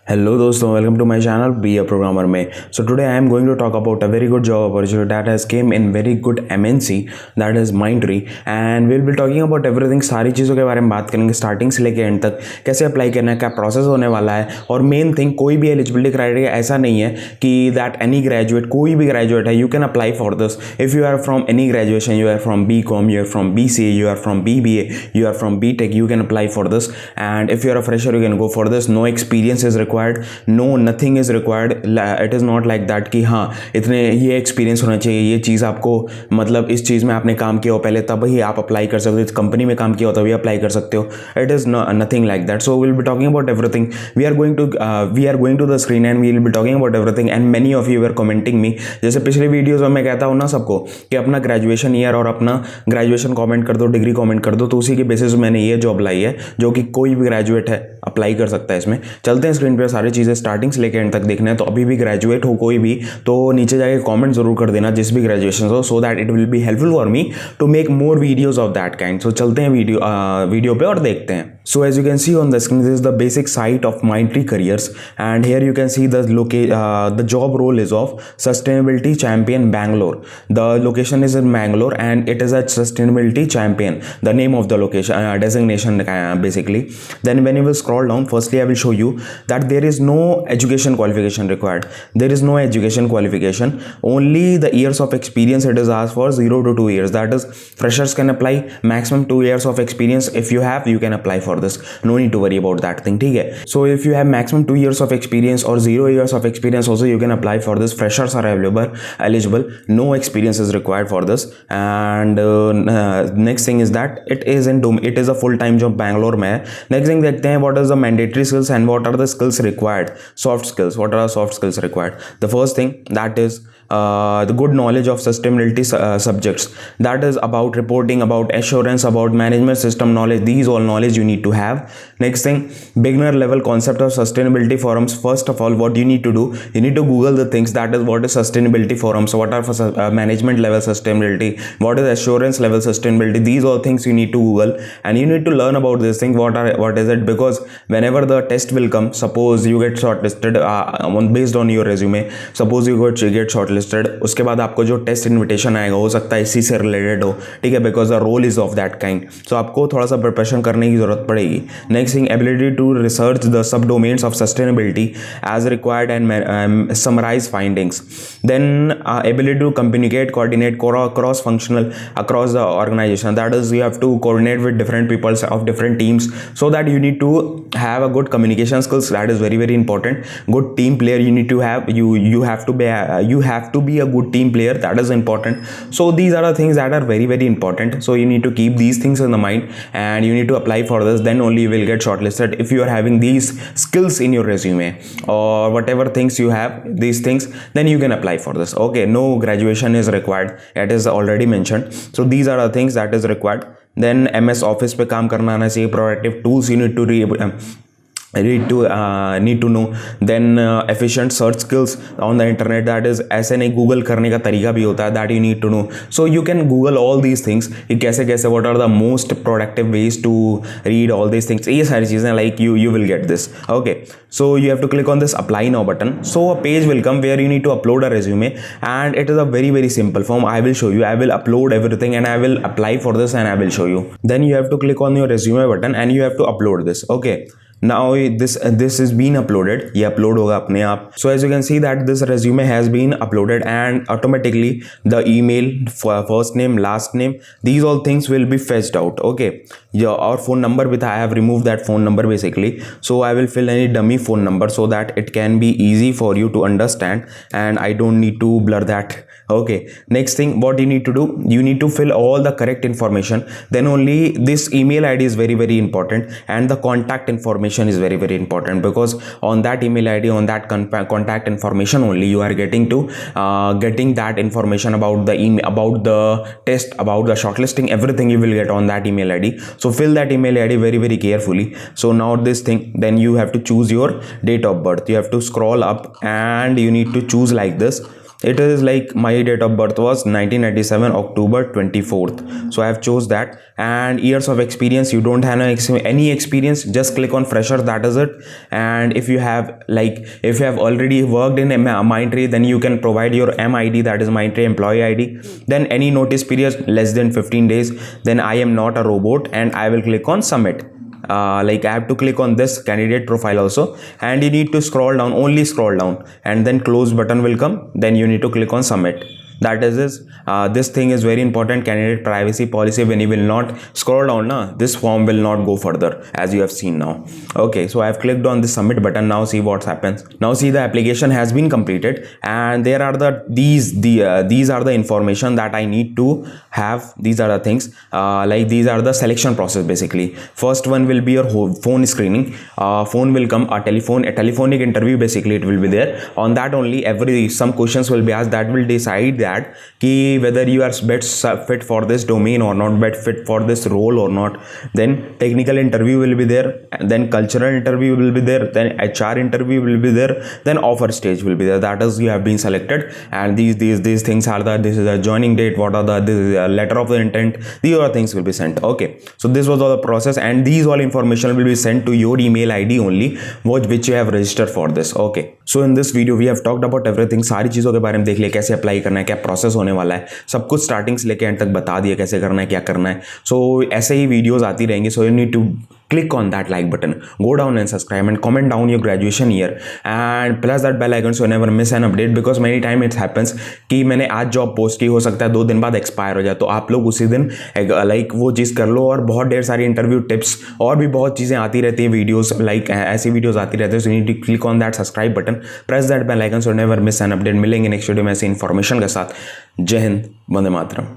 Hello दोस्तों, welcome to my channel Be a Programmer में. So today I am going to talk about a very good job opportunity that has came in very good MNC that is Mindtree and we'll be talking about everything. सारी चीज़ों के बारे में बात करेंगे starting से लेके एंड तक, कैसे अप्लाई करना है, क्या प्रोसेस होने वाला है और मेन थिंग कोई भी एलिजिबिलिटी क्राइटेरिया ऐसा नहीं है कि दैट एनी ग्रेजुएट, कोई भी ग्रेजुएट है, you can apply for this. If you are from any graduation, you are from BCom, you are from BCA, you are from BBA, you are from BTech, you can apply for this. And if you are a fresher, you can go for this. No experience is required, no nothing is required. It is not like that कि हाँ इतने ये experience होना चाहिए, ये चीज़ आपको मतलब इस चीज़ में आपने काम किया हो पहले तब ही आप अप्लाई कर सकते हो, इस कंपनी में काम किया हो तभी अप्लाई कर सकते हो. It is nothing like that. So will be talking about everything. We are going to the screen and we will be talking about everything and many of you are commenting me. जैसे पिछले videos में मैं कहता हूँ ना सबको कि अपना ग्रेजुएशन ईयर और अपना ग्रेजुएशन कमेंट कर दो, डिग्री कमेंट कर दो, तो उसी के बेसिस मैंने ये जॉब लाई है जो कि कोई भी ग्रेजुएट है अप्लाई कर सकता है. इसमें चलते हैं स्क्रीन पे, सारी चीज़ें स्टार्टिंग से लेकर एंड तक देखना है. तो अभी भी ग्रेजुएट हो कोई भी तो नीचे जाके कमेंट जरूर कर देना जिस भी ग्रेजुएशन हो, so that it will be helpful for me to make more videos of that kind. So चलते हैं वीडियो पे और देखते हैं. So as you can see on the screen, this is the basic site of Mindtree Careers and here you can see the job role is of Sustainability Champion Bangalore. The location is in Bangalore and it is a Sustainability Champion, the name of the location designation basically. Then when you will scroll down, firstly I will show you that there is no education qualification required. There is no education qualification, only the years of experience it is asked for, 0 to 2 years. That is, freshers can apply, maximum 2 years of experience if you have, you can apply for this. No need to worry about that thing. ठीक है. So if you have maximum 2 years of experience or 0 years of experience also, you can apply for this. Freshers are eligible. No experience is required for this. And next thing is that it is a full time job Bangalore में. Next thing देखते हैं what is the mandatory skills and what are the skills required. Soft skills. What are the soft skills required? The first thing that is the good knowledge of sustainability subjects. That is about reporting, about assurance, about management system knowledge. These all knowledge you need to have. Next thing, beginner level concept of sustainability forums. First of all, what you need to do, you need to Google the things. That is, what is sustainability forums, what are management level sustainability, what is assurance level sustainability. These all things you need to Google and you need to learn about this thing. What is it? Because whenever the test will come, suppose you get shortlisted based on your resume, suppose you get shortlisted, उसके बाद आपको जो test invitation आएगा हो सकता है इसी से रिलेटेड हो. ठीक है, because the role is of that kind. So आपको थोड़ा सा प्रिपरेशन करने की जरूरत पड़ेगी. Next thing, ability to research the sub domains of sustainability as required and summarise findings. Then ability to communicate, coordinate, cross functional across the organisation. That is, you have to coordinate with different peoples of different teams, so that you need to have a good communication skills. That is very very important. Good team player you need to have. You have to be a good team player. That is important. So these are the things that are very very important. So you need to keep these things in the mind and you need to apply for this. Then only you will get shortlisted if you are having these skills in your resume or whatever things you have, these things, then you can apply for this. Okay, no graduation is required. It is already mentioned. So these are the things that is required. Then MS Office पे काम करना आना चाहिए. Proactive tools you need to know. Then efficient search skills on the internet. That is, ऐसे नहीं, Google करने का तरीका भी होता है. that you need to know. So you can google all these things कि कैसे कैसे what are the most productive ways to read all these things. ये सारी चीज़ें like you will get this. Okay, so you have to click on this apply now button. So a page will come where you need to upload a resume and it is a very very simple form. I will show you. I will upload everything and I will apply for this and I will show you. Then you have to click on your resume button and you have to upload this. Okay, now this is been uploaded. ये upload होगा अपने आप. So as you can see that this resume has been uploaded and automatically the email, first name, last name, these all things will be fetched out. Okay, और phone number भी था. I have removed that phone number basically. So I will fill any dummy phone number so that it can be easy for you to understand and I don't need to blur that. Okay, next thing, what you need to do, you need to fill all the correct information. Then only this email ID is very very important and the contact information is very very important, because on that email ID, on that contact information only you are getting that information about the email, about the test, about the shortlisting, everything you will get on that email ID. So fill that email ID very very carefully. So now this thing, then you have to choose your date of birth. You have to scroll up and you need to choose like this. It is like my date of birth was 1997 October 24th, so I have chose that. And years of experience, you don't have any experience, just click on fresher, that is it. And if you have already worked in Mindtree, then you can provide your MID, that is Mindtree employee ID. Then any notice period less than 15 days, then I am not a robot, and I will click on submit. I have to click on this candidate profile also, and you need to scroll down, only scroll down, and then close button will come, then you need to click on submit. That is this thing is very important, candidate privacy policy. When you will not scroll down, this form will not go further, as you have seen now. Okay, so I have clicked on the submit button. Now see what happens. Now see, the application has been completed, and there are these are the information that I need to have. These are the things, these are the selection process basically. First one will be your phone screening. Phone will come, a telephonic interview basically, it will be there. On that only some questions will be asked, that will decide that whether you are best fit for this domain or not, best fit for this role or not. Then technical interview will be there, and then cultural interview will be there, then HR interview will be there, then offer stage will be there. That is, you have been selected, and these things are this is a joining date, this is a letter of the intent, these are things will be sent. Okay, so this was all the process, and these all information will be sent to your email ID only, which you have registered for this. Okay, so in this video we have talked about everything. सारी चीज़ों के बारे में देख लिया, कैसे apply करना है, क्या प्रोसेस होने वाला है, सब कुछ स्टार्टिंग से लेके एंड तक बता दिया कैसे करना है, क्या करना है. सो ऐसे ही वीडियोस आती रहेंगी. So you need to click on that like button, go down and subscribe, and comment down your graduation year, and plus that bell icon so you never miss an update, because many time it happens कि मैंने आज job post की, हो सकता है 2 दिन बाद expire हो जाए, तो आप लोग उसी दिन वो चीज़ कर लो. और बहुत ढेर सारी इंटरव्यू टिप्स और भी बहुत चीज़ें आती रहती है, वीडियोस ऐसी वीडियोस आती रहती है. So you need to click on that subscribe button, press that bell icon so never miss an update. मिलेंगे नेक्स्ट वीडियो में ऐसी इन्फॉर्मेशन के साथ. जय हिंद, वंदे मातरम.